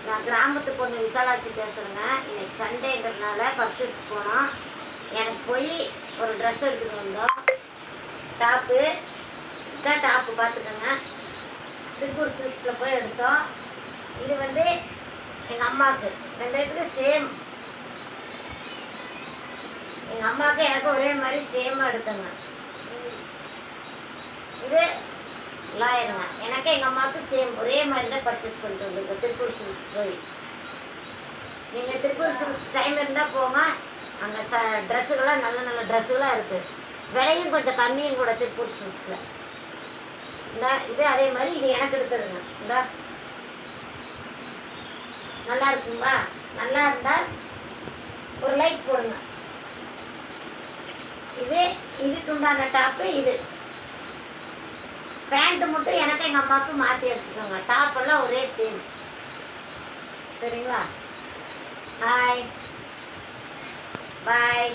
நான் கிராமத்து பொண்ணு விசாலாட்சி பேசுகிறேங்க. இன்றைக்கி சண்டேங்கிறதுனால பர்ச்சேஸ் போனோம். எனக்கு போய் ஒரு ட்ரெஸ் எடுத்துகிட்டு வந்தோம். டாப்பு இதான் டாப்பு பார்த்துக்கோங்க. திருப்பூர் சில்க்ஸில் போய் எடுத்தோம். இது வந்து எங்கள் அம்மாவுக்கு 2 பேத்துக்கு சேம். எங்கள் அம்மாவுக்கு எனக்கு ஒரே மாதிரி சேமாக எடுத்தோங்க. இது 9,000ங்க. எனக்கு எங்கள் அம்மாவுக்கு சேம் ஒரே மாதிரி தான் பர்ச்சேஸ் பண்ணிட்டு வந்துருக்கோம் திருப்பூர் சில்க்ஸ் போய். நீங்கள் திருப்பூர் சில்க்ஸ் டைம் இருந்தால் போங்க. அங்கே ட்ரெஸ்ஸுகள்லாம் நல்ல நல்ல ட்ரெஸ்ஸுகளாக இருக்குது. விலையும் கொஞ்சம் கம்மியும் கூட திருப்பூர் சில்க்ஸில். இந்த இது அதே மாதிரி இது எனக்கு எடுத்ததுங்க. இந்த நல்லா இருக்குங்களா? நல்லா இருந்தால் ஒரு லைக் போடுங்க. இதுக்கு உண்டான டாப்பு. இது பேண்ட்டு மட்டும் எனக்கு எங்கள் அம்மாவுக்கு மாற்றி எடுத்துக்கோங்க. டாப்பெல்லாம் ஒரே சேம். சரிங்களா? பாய் பாய்.